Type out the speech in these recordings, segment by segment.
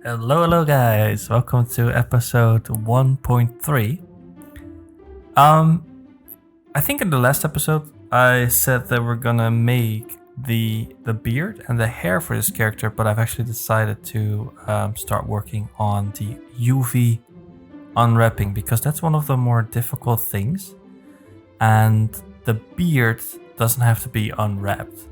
Hello guys, welcome to episode 1.3. I think in the last episode I said that we're gonna make the beard and the hair for this character, but I've actually decided to start working on the UV unwrapping because that's one of the more difficult things, and the beard doesn't have to be unwrapped.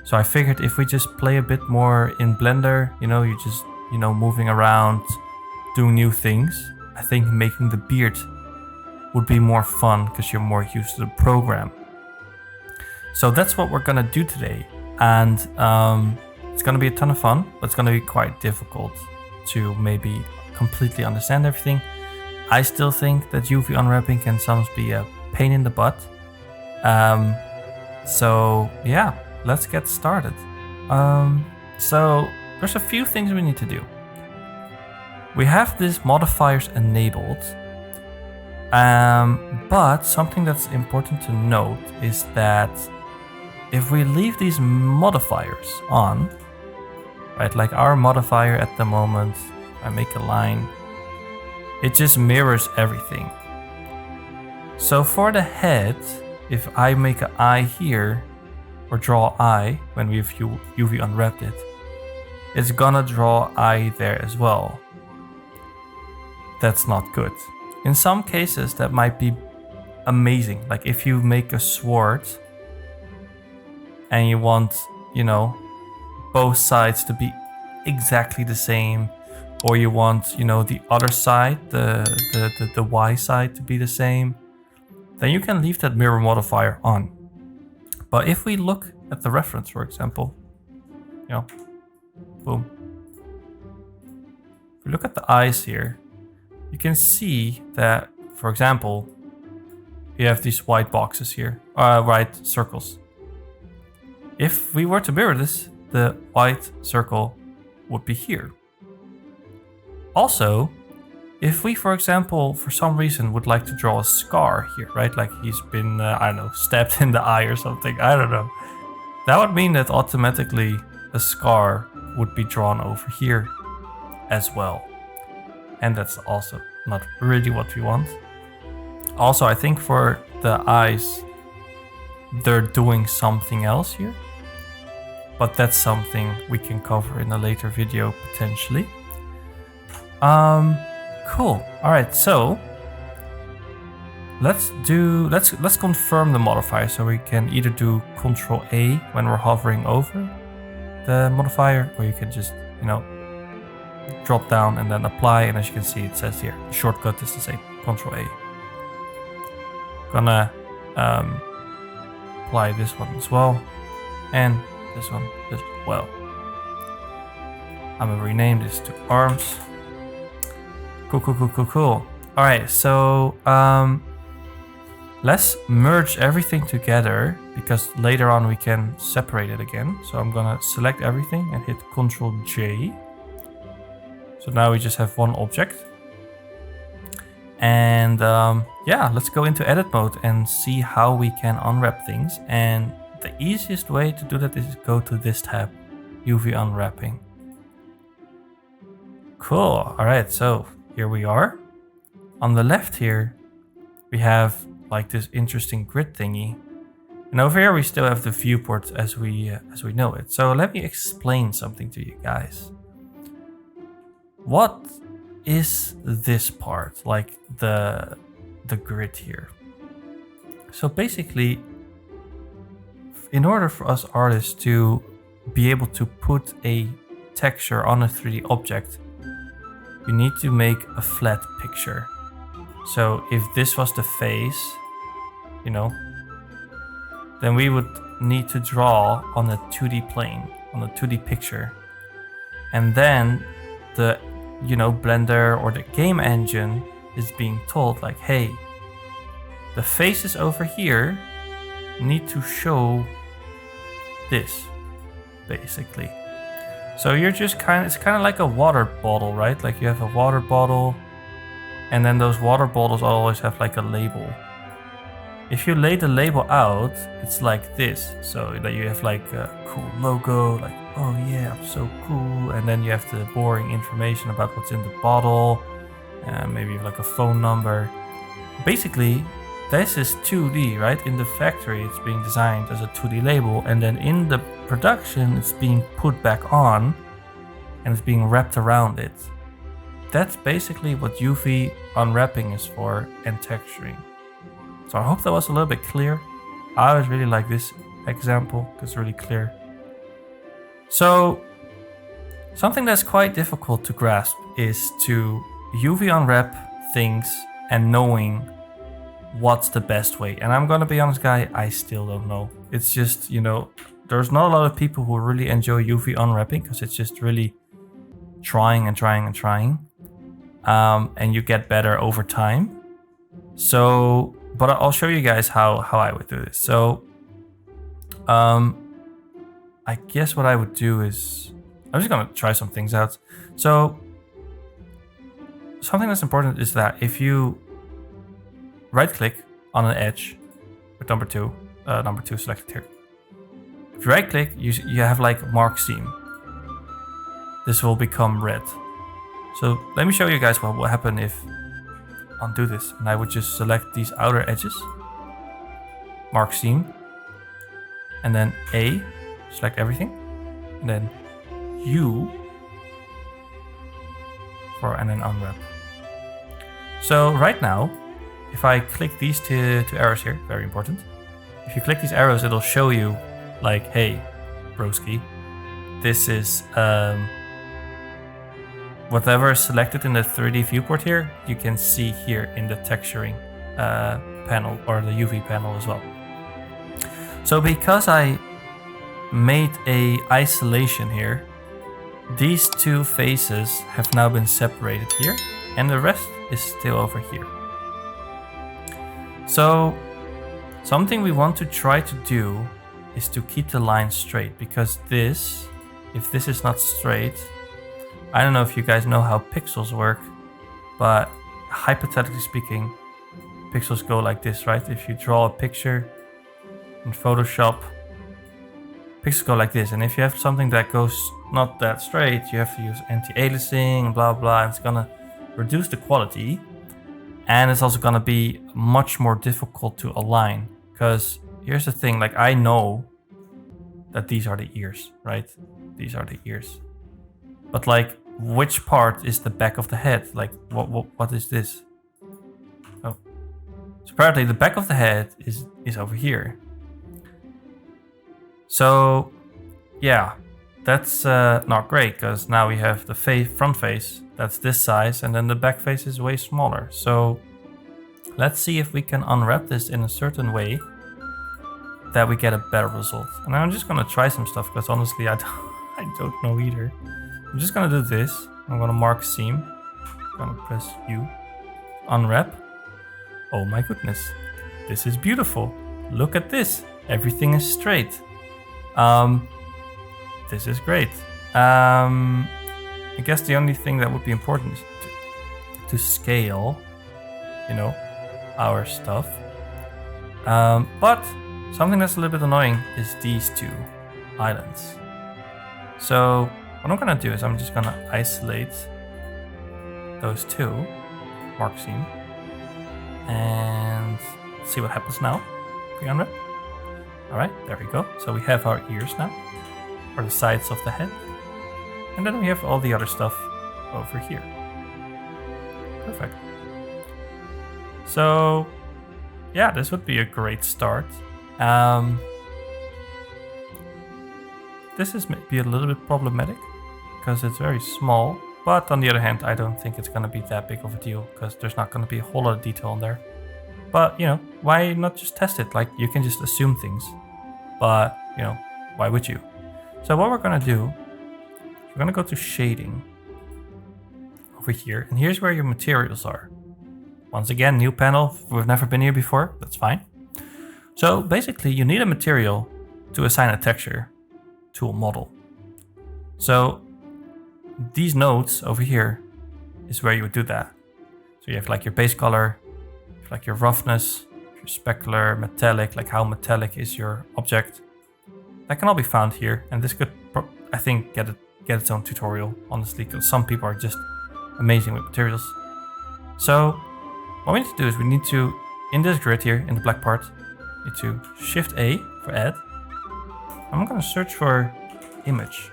So I figured if we just play a bit more in Blender, you just moving around, doing new things, I think making the beard would be more fun because you're more used to the program. So that's what we're gonna do today, and it's gonna be a ton of fun, but it's gonna be quite difficult to maybe completely understand everything. I still think that UV unwrapping can sometimes be a pain in the butt. So yeah, let's get started. So there's a few things we need to do. We have these modifiers enabled, but something that's important to note is that if we leave these modifiers on, right, like our modifier at the moment, I make a line, it just mirrors everything. So for the head, if I make an eye here, or draw eye when we've UV unwrapped it, it's gonna draw eye there as well. That's not good. In some cases that might be amazing, like if you make a sword and you want, both sides to be exactly the same, or you want, the other side, the Y side to be the same, then you can leave that mirror modifier on. But if we look at the reference, for example, boom. If we look at the eyes here, you can see that, for example, you have these white boxes here, white circles. If we were to mirror this, the white circle would be here. Also, if we, for example, for some reason would like to draw a scar here, right? Like he's been, stabbed in the eye or something, I don't know. That would mean that automatically a scar would be drawn over here as well. And that's also not really what we want. Also, I think for the eyes, they're doing something else here. But that's something we can cover in a later video potentially. Cool. All right, so let's confirm the modifier. So we can either do Control A when we're hovering over the modifier, or you can just drop down and then apply. And as you can see, it says here the shortcut is the same, Control A. Gonna apply this one as well, and this one as well. I'm gonna rename this to arms. Cool. All right, so let's merge everything together because later on we can separate it again. So I'm gonna select everything and hit Ctrl J. So now we just have one object. And yeah, let's go into edit mode and see how we can unwrap things. And the easiest way to do that is go to this tab, UV unwrapping. Cool. All right, so here we are. On the left here, we have like this interesting grid thingy. And over here, we still have the viewport as we know it. So let me explain something to you guys. What is this part, like the grid here? So basically, in order for us artists to be able to put a texture on a 3D object, you need to make a flat picture. So if this was the face, then we would need to draw on a 2D plane, on a 2D picture. And then the, Blender or the game engine is being told like, hey, the faces over here need to show this, basically. So you're just it's kind of like a water bottle, right? Like you have a water bottle, and then those water bottles always have like a label. if you lay the label out, it's like this. So that you have like a cool logo, like, oh yeah, I'm so cool. And then you have the boring information about what's in the bottle. Maybe like a phone number. Basically, this is 2D, right? In the factory, it's being designed as a 2D label. And then in the production, it's being put back on and it's being wrapped around it. That's basically what UV unwrapping is for, and texturing. So I hope that was a little bit clear. I always really like this example because it's really clear. So something that's quite difficult to grasp is to UV unwrap things and knowing what's the best way. And I'm gonna be honest, guy, I still don't know. It's just, you know, there's not a lot of people who really enjoy UV unwrapping because it's just really trying and trying and trying. And you get better over time. So, but I'll show you guys how I would do this. So, I guess what I would do is, I'm just gonna try some things out. So, something that's important is that if you right click on an edge with number two selected here. If you right click, you have like mark seam. This will become red. So let me show you guys what will happen if undo this, and I would just select these outer edges, mark seam, and then A, select everything, and then U and then unwrap. So right now, if I click these two arrows here, very important. If you click these arrows, it'll show you like, hey, broski, this is whatever is selected in the 3D viewport here, you can see here in the texturing panel or the UV panel as well. So because I made a isolation here, these two faces have now been separated here and the rest is still over here. So something we want to try to do is to keep the line straight, because this, if this is not straight, I don't know if you guys know how pixels work, but hypothetically speaking, pixels go like this, right? If you draw a picture in Photoshop, pixels go like this. And if you have something that goes not that straight, you have to use anti-aliasing, blah, blah. It's gonna reduce the quality. And it's also gonna be much more difficult to align. Because here's the thing, like I know that these are the ears, right? These are the ears. But like, which part is the back of the head? Like, what is this? Oh, so apparently the back of the head is over here. So, yeah, that's not great, because now we have the front face that's this size, and then the back face is way smaller. So let's see if we can unwrap this in a certain way that we get a better result. And I'm just gonna try some stuff, because honestly, I don't know either. I'm just gonna do this. I'm gonna mark seam. I'm gonna press U. Unwrap. Oh my goodness. This is beautiful. Look at this. Everything is straight. This is great. I guess the only thing that would be important is to scale, you know, our stuff. But something that's a little bit annoying is these two islands. So what I'm gonna do is I'm just gonna isolate those two, mark seam, and see what happens now. Pre-unwrap. All right, there we go. So we have our ears now, or the sides of the head, and then we have all the other stuff over here. Perfect. So yeah, this would be a great start. This is maybe a little bit problematic because it's very small, but on the other hand, I don't think it's going to be that big of a deal because there's not going to be a whole lot of detail in there. But, you know, why not just test it? Like, you can just assume things, but, you know, why would you? So what we're going to do, we're going to go to shading over here, and here's where your materials are. Once again, new panel. We've never been here before. That's fine. So basically, you need a material to assign a texture to a model. So these nodes over here is where you would do that. So you have like your base color, like your roughness, specular, metallic, like how metallic is your object. That can all be found here, and this could, I think, get its own tutorial, honestly, because some people are just amazing with materials. So what we need to do is we need to, in this grid here, in the black part, need to Shift A for add. I'm gonna search for image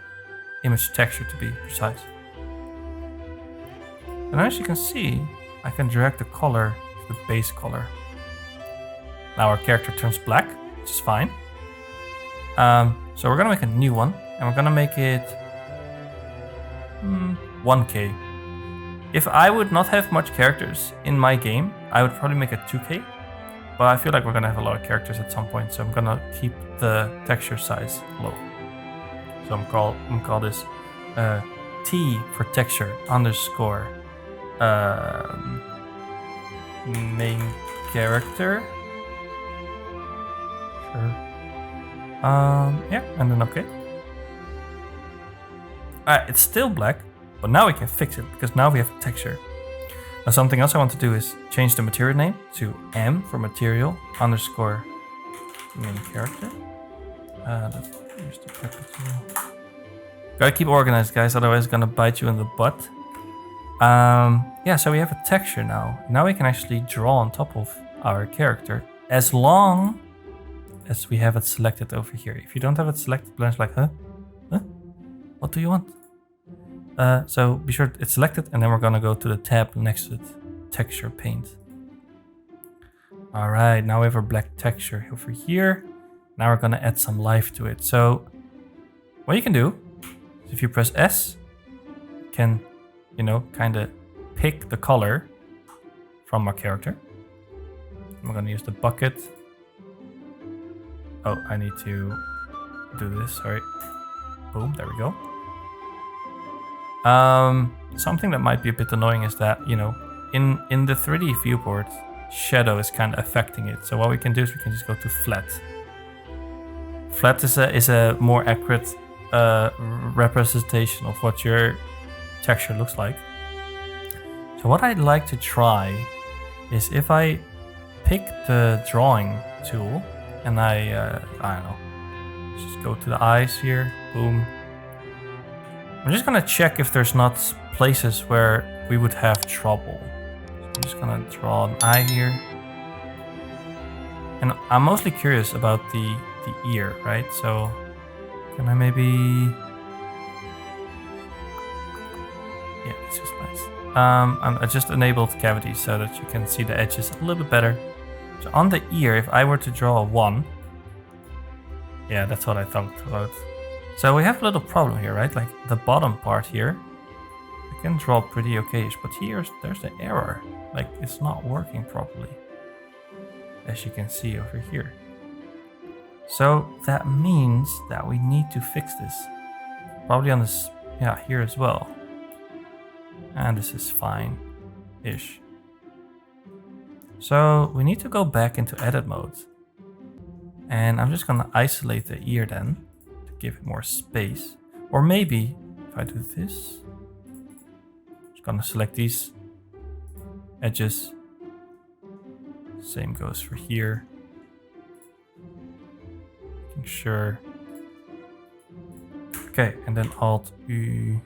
texture to be precise. And as you can see, I can drag the color to the base color. Now our character turns black, which is fine. So we're gonna make a new one, and we're gonna make it 1K. If I would not have much characters in my game, I would probably make it 2K. But I feel like we're gonna have a lot of characters at some point, so I'm gonna keep the texture size low. So I'm gonna call this T for texture underscore main character. Sure. Yeah, and then okay. It's still black, but now we can fix it because now we have a texture. Now something else I want to do is change the material name to M for material underscore main character. Let's use the capital. Gotta keep organized, guys, otherwise it's gonna bite you in the butt. Yeah, so we have a texture now. Now we can actually draw on top of our character as long as we have it selected over here. If you don't have it selected, Blend's like, huh? What do you want? So be sure it's selected, and then we're gonna go to the tab next to it, texture paint. All right, now we have our black texture over here. Now we're gonna add some life to it. So what you can do is if you press S, you can, kind of pick the color from our character. I'm gonna use the bucket. Oh, I need to do this, sorry. Boom, there we go. Something that might be a bit annoying is that, in the 3D viewport, shadow is kind of affecting it. So what we can do is we can just go to flat. Flat is a more accurate representation of what your texture looks like. So what I'd like to try is if I pick the drawing tool and I don't know, just go to the eyes here, boom. I'm just gonna check if there's not places where we would have trouble. So I'm just gonna draw an eye here. And I'm mostly curious about the ear, right? So can I maybe... Yeah, it's just nice. I just enabled cavity so that you can see the edges a little bit better. So on the ear, if I were to draw a 1, yeah, that's what I thought about. So we have a little problem here, right? Like the bottom part here, we can draw pretty okayish, but there's the error. Like it's not working properly, as you can see over here. So that means that we need to fix this. Probably on this, yeah, here as well. And this is fine-ish. So we need to go back into edit mode. And I'm just gonna isolate the ear then, to give it more space. Or maybe, if I do this, I'm just gonna select these edges. Same goes for here. Making sure. Okay, and then Alt U.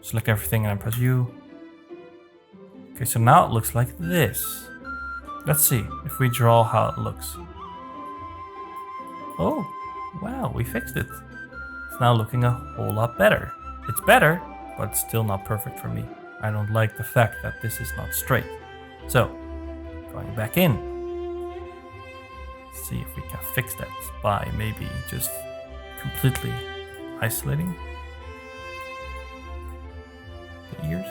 Select everything and then press U. Okay, so now it looks like this. Let's see if we draw how it looks. Oh, wow, we fixed it. It's now looking a whole lot better. It's better, but it's still not perfect for me. I don't like the fact that this is not straight. So, going back in. See if we can fix that by maybe just completely isolating the ears.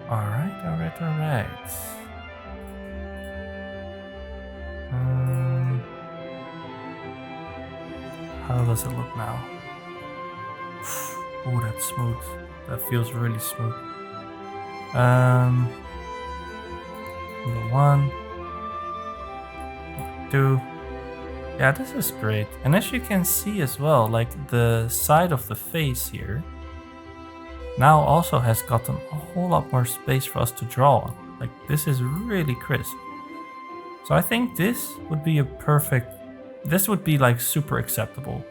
Alright. How does it look now? Oh, that's smooth. That feels really smooth. Number 1. Number 2. Yeah, this is great. And as you can see as well, like the side of the face here now also has gotten a whole lot more space for us to draw on. Like, this is really crisp. So I think this would be this would be like super acceptable.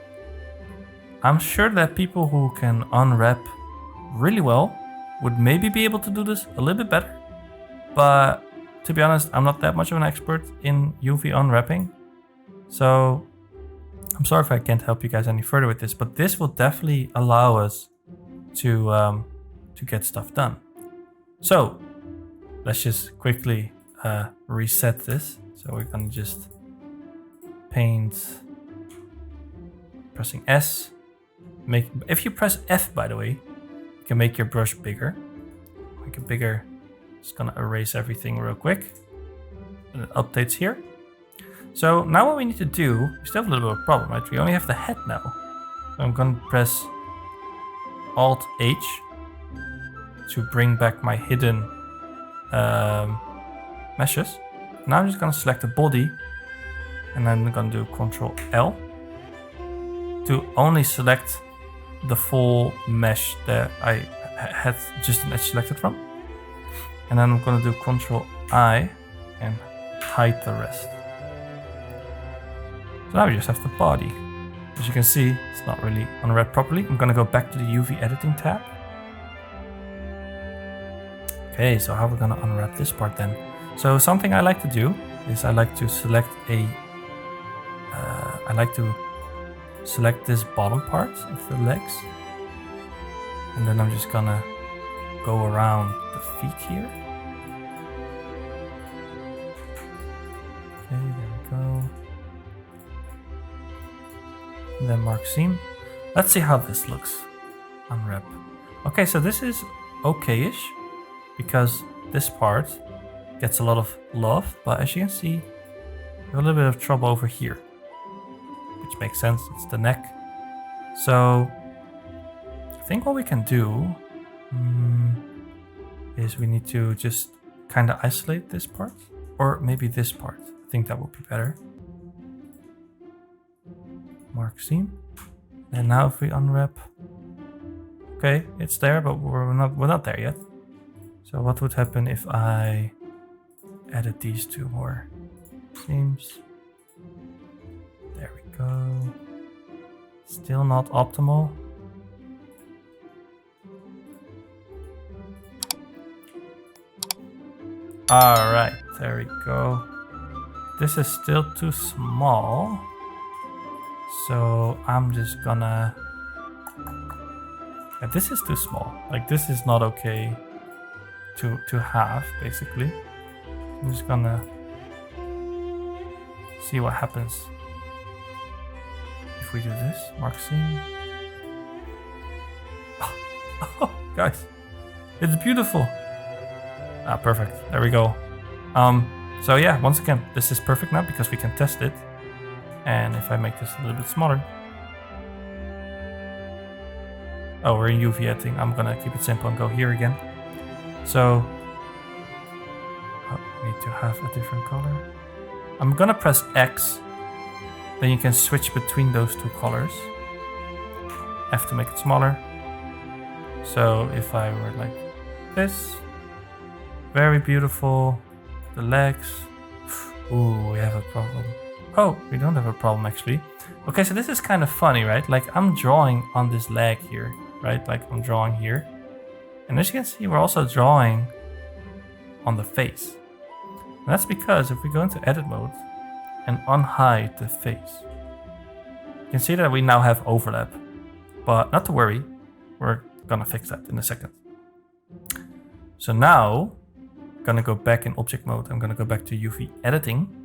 I'm sure that people who can unwrap really well would maybe be able to do this a little bit better. But to be honest, I'm not that much of an expert in UV unwrapping. So I'm sorry if I can't help you guys any further with this, but this will definitely allow us to get stuff done. So let's just quickly reset this. So we're gonna just paint, pressing S. If you press F, by the way, you can make your brush bigger. Make it bigger. Just gonna erase everything real quick. And it updates here. So now what we need to do, we still have a little bit of a problem, right? We only have the head now. So I'm gonna press Alt H to bring back my hidden meshes. Now I'm just gonna select the body, and then I'm gonna do Ctrl L to only select the full mesh that I had just an edge selected from. And then I'm gonna do Ctrl I and hide the rest. So now we just have the body. As you can see, it's not really unwrapped properly. I'm gonna go back to the UV editing tab. Okay, so how we're gonna unwrap this part then? So something I like to do is I like to select this bottom part of the legs. And then I'm just gonna go around the feet here. Okay, there we go. And then mark seam. Let's see how this looks. Unwrap. Okay, so this is okay-ish because this part gets a lot of love, but as you can see, we have a little bit of trouble over here, which makes sense. It's the neck. So I think what we can do is we need to just kind of isolate this part, or maybe this part. I think that would be better. Mark seam. And now if we unwrap, okay, it's there, but we're not there yet. So what would happen if I added these two more seams? There we go. Still not optimal. All right, there we go. This is still too small. So I'm just gonna, yeah, this is too small. Like, this is not okay to have, basically. I'm just gonna see what happens if we do this. Mark seam. Oh, guys, it's beautiful. Ah, perfect. There we go. So yeah, once again, this is perfect now because we can test it. And if I make this a little bit smaller. Oh, we're in UV editing. I'm gonna keep it simple and go here again. So I need to have a different color. I'm gonna press X. Then you can switch between those two colors. F to make it smaller. So if I were like this, very beautiful. The legs. Ooh, we have a problem. Oh, we don't have a problem actually. Okay, so this is kind of funny, right? Like, I'm drawing on this leg here, right? Like, I'm drawing here. And as you can see, we're also drawing on the face. And that's because if we go into edit mode and unhide the face, you can see that we now have overlap. But not to worry, we're gonna fix that in a second. So now, I'm gonna go back in object mode. I'm gonna go back to UV editing.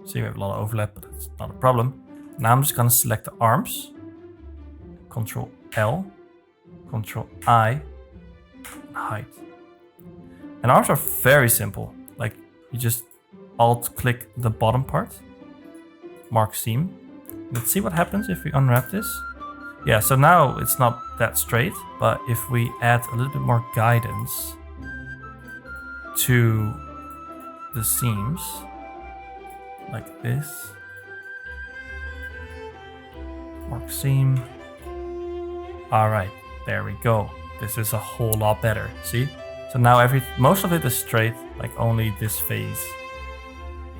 See, we have a lot of overlap, but that's not a problem. Now I'm just gonna select the arms. Ctrl L, Ctrl I, and hide. And arms are very simple. Like, you just alt click the bottom part, mark seam. Let's see what happens if we unwrap this. Yeah, so now it's not that straight, but if we add a little bit more guidance to the seams, like this, mark seam. All right, There we go. This is a whole lot better. See? So now most of it is straight. Like only this face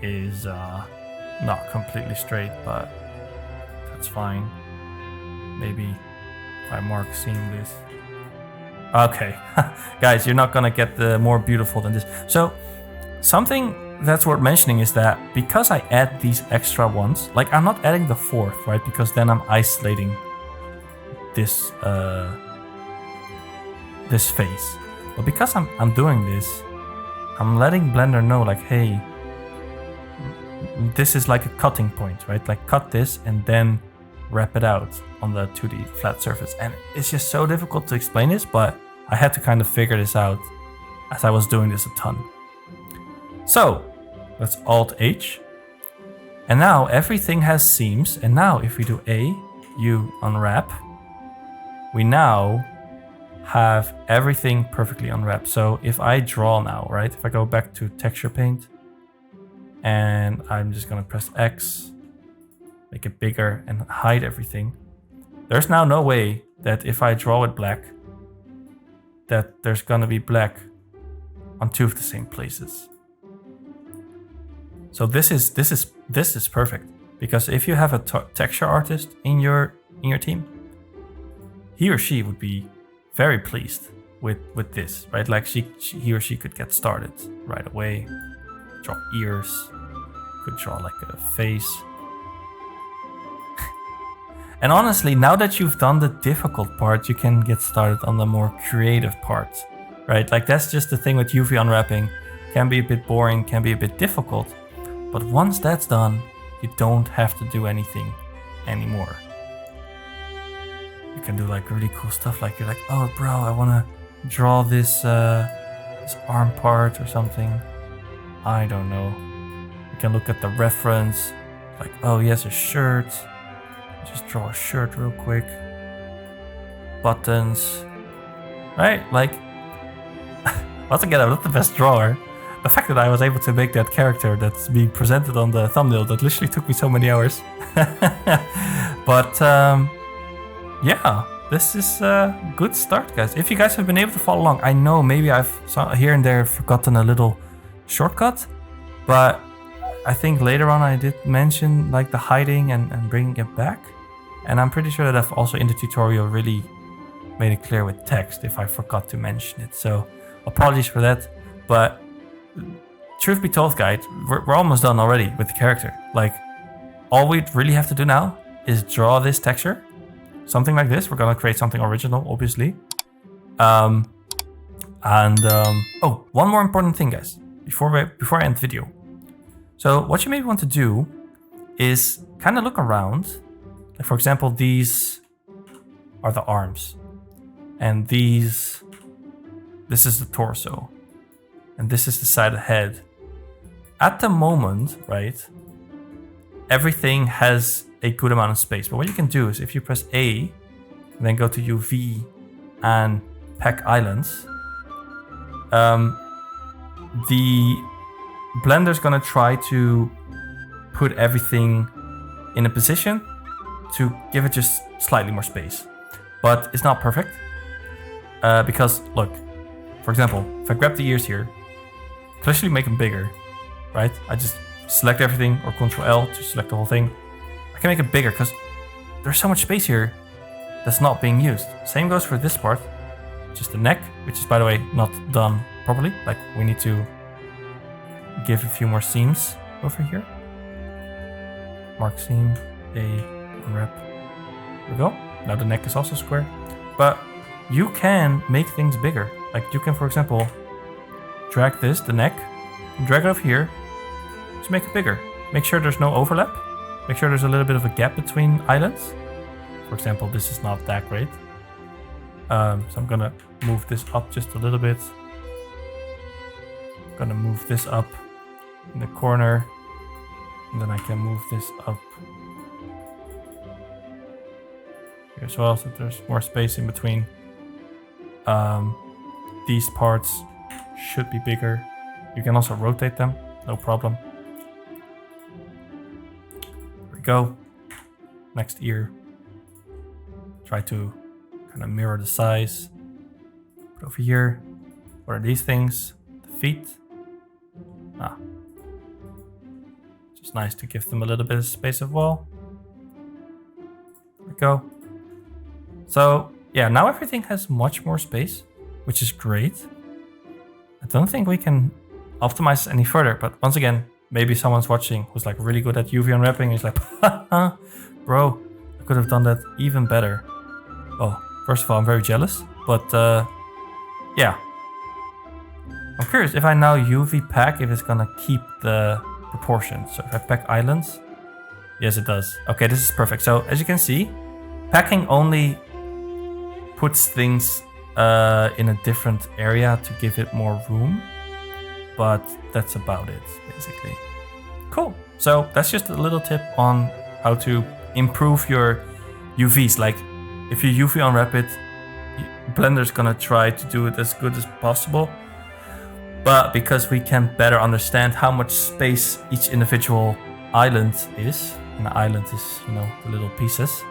is not completely straight, but that's fine. Maybe if I mark seamless. Okay, guys, you're not gonna get the more beautiful than this. So something that's worth mentioning is that because I add these extra ones, like I'm not adding the fourth, right? Because then I'm isolating this this face. But because I'm doing this, I'm letting Blender know like, hey, this is like a cutting point, right? Like cut this and then wrap it out on the 2D flat surface. And it's just so difficult to explain this, but I had to kind of figure this out as I was doing this a ton. So let's Alt H. And now everything has seams. And now if we do A, U, unwrap, we now have everything perfectly unwrapped. So if I draw now, right? If I go back to texture paint and I'm just gonna press X, make it bigger and hide everything. There's now no way that if I draw it black, that there's gonna be black on two of the same places. So this is perfect, because if you have a texture artist in your team, he or she would be very pleased with this, right? Like he or she could get started right away. Draw ears, could draw like a face. And honestly, now that you've done the difficult part, you can get started on the more creative part, right? Like that's just the thing with UV unwrapping. Can be a bit boring, can be a bit difficult. But once that's done, you don't have to do anything anymore. You can do like really cool stuff, like you're like, oh bro, I wanna draw this this arm part or something. I don't know. You can look at the reference, like, oh he has a shirt. Just draw a shirt real quick. Buttons. Right? Like, once again, I'm not the best drawer. The fact that I was able to make that character that's being presented on the thumbnail, that literally took me so many hours. But, yeah, this is a good start, guys. If you guys have been able to follow along, I know maybe I've here and there forgotten a little shortcut, but I think later on I did mention like the hiding and bringing it back. And I'm pretty sure that I've also in the tutorial really made it clear with text if I forgot to mention it. So apologies for that. But truth be told, guys, we're almost done already with the character. Like all we really have to do now is draw this texture. Something like this. We're going to create something original, obviously. Oh, one more important thing, guys, before I end the video. So what you maybe want to do is kind of look around. Like for example, these are the arms. And this is the torso. And this is the side of the head. At the moment, right, everything has a good amount of space. But what you can do is if you press A, and then go to UV and pack islands, the Blender's gonna try to put everything in a position to give it just slightly more space. But it's not perfect. Because, look, for example, if I grab the ears here, literally make them bigger, right? I just select everything, or Ctrl L to select the whole thing. I can make it bigger because there's so much space here that's not being used. Same goes for this part, just the neck, which is, by the way, not done properly. Like we need to give a few more seams over here. Mark seam, A, unwrap. There we go. Now the neck is also square. But you can make things bigger. Like you can, for example, drag this, the neck, drag it over here, just make it bigger. Make sure there's no overlap. Make sure there's a little bit of a gap between islands. For example, this is not that great. So I'm gonna move this up just a little bit. I'm gonna move this up in the corner. And then I can move this up here as well, so there's more space in between. These parts should be bigger. You can also rotate them, no problem. There we go. Next ear. Try to Gonna mirror the size. Put over here. What are these things? The feet. Just nice to give them a little bit of space as well. There we go. So yeah, now everything has much more space, which is great. I don't think we can optimize any further, but once again, maybe someone's watching who's like really good at UV unwrapping. He's like, bro, I could have done that even better. Oh, first of all, I'm very jealous, but yeah. I'm curious if I now UV pack, if it's gonna keep the proportions. So if I pack islands, yes, it does. Okay, this is perfect. So as you can see, packing only puts things in a different area to give it more room, but that's about it, basically. Cool. So that's just a little tip on how to improve your UVs. Like if you UV unwrap it, Blender's gonna try to do it as good as possible. But because we can better understand how much space each individual island is, and the island is, you know, the little pieces,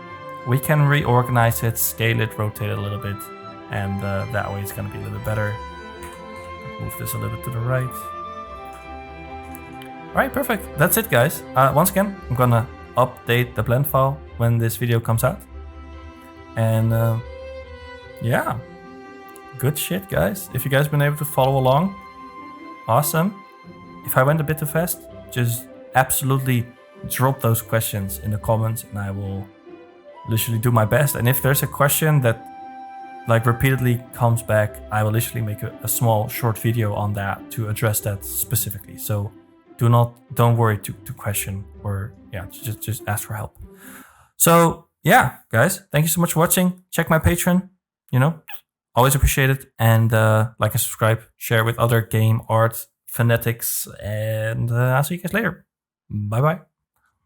we can reorganize it, scale it, rotate it a little bit, and that way it's gonna be a little bit better. Move this a little bit to the right. Alright, perfect. That's it, guys. Once again, I'm gonna update the blend file when this video comes out. And yeah, good shit, guys. If you guys been able to follow along, awesome. If I went a bit too fast, just absolutely drop those questions in the comments and I will literally do my best. And if there's a question that like repeatedly comes back, I will literally make a small short video on that to address that specifically. So don't worry to question, or yeah, just ask for help. So yeah, guys, thank you so much for watching. Check my Patreon, you know, always appreciate it. And like and subscribe, share with other game art fanatics, and I'll see you guys later. Bye bye.